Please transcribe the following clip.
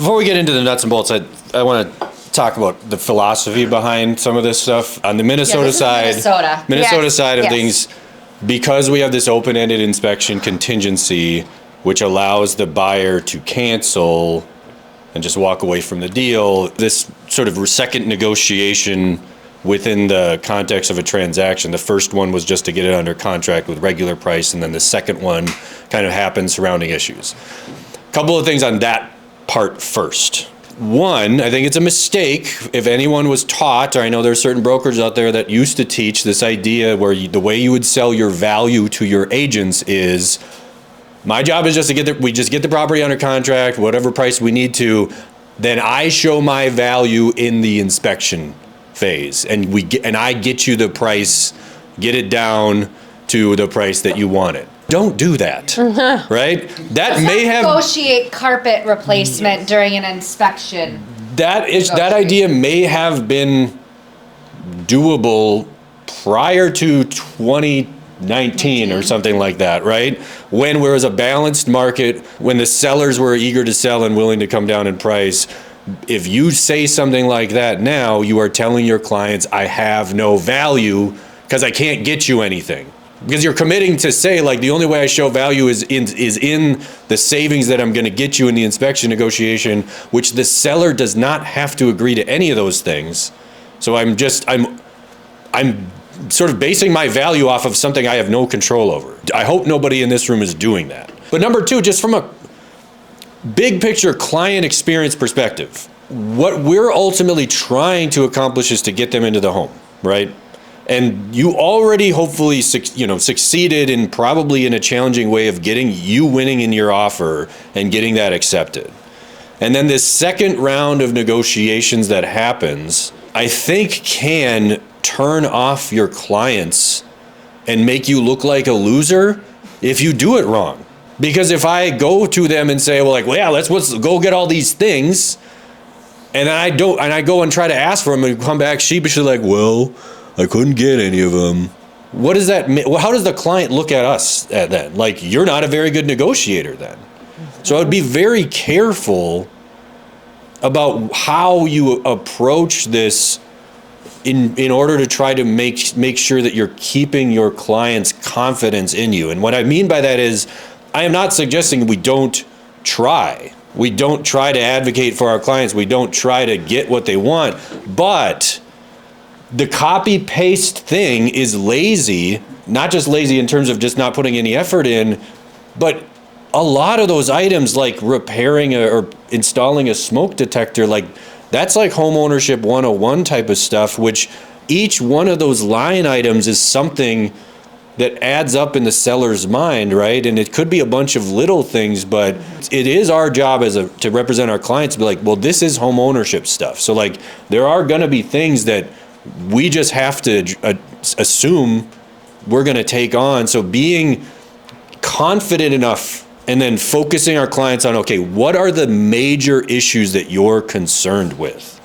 Before we get into the nuts and bolts, I want to talk about the philosophy behind some of this stuff. On the Minnesota side, side of things, because we have this open-ended inspection contingency, which allows the buyer to cancel and just walk away from the deal, this sort of second negotiation within the context of a transaction. The first one was just to get it under contract with regular price, and then the second one kind of happened surrounding issues. A couple of things on that part first. One, I think it's a mistake if anyone was taught, or I know there's certain brokers out there that used to teach this idea where the way you would sell your value to your agents is, my job is just to we just get the property under contract, whatever price we need to, then I show my value in the inspection phase, and I get you the price, get it down to the price that you want it. Don't do that, right? That may have negotiate carpet replacement during an inspection. That idea may have been doable prior to 2019 or something like that, right? When there was a balanced market, when the sellers were eager to sell and willing to come down in price. If you say something like that now, you are telling your clients, I have no value because I can't get you anything. Because you're committing to say, like, the only way I show value is in the savings that I'm going to get you in the inspection negotiation, which the seller does not have to agree to any of those things. So I'm sort of basing my value off of something I have no control over. I hope nobody in this room is doing that. But number two, just from a big picture client experience perspective, what we're ultimately trying to accomplish is to get them into the home, right? And you already hopefully succeeded in probably in a challenging way of getting you winning in your offer and getting that accepted. And then this second round of negotiations that happens, I think can turn off your clients and make you look like a loser if you do it wrong. Because if I go to them and say, well, yeah, let's go get all these things, and I go and try to ask for them and come back sheepishly like, well, I couldn't get any of them. What does that mean? Well, how does the client look at us then? Like, you're not a very good negotiator then. So I would be very careful about how you approach this in order to try to make sure that you're keeping your client's confidence in you. And what I mean by that is, I am not suggesting we don't try. We don't try to advocate for our clients. We don't try to get what they want. But the copy-paste thing is lazy, not just lazy in terms of just not putting any effort in, but a lot of those items like repairing or installing a smoke detector, like that's like home ownership 101 type of stuff, which each one of those line items is something that adds up in the seller's mind, right? And it could be a bunch of little things, but it is our job to represent our clients to be like, well, this is home ownership stuff. So like there are gonna be things that we just have to assume we're gonna take on. So being confident enough and then focusing our clients on, okay, what are the major issues that you're concerned with?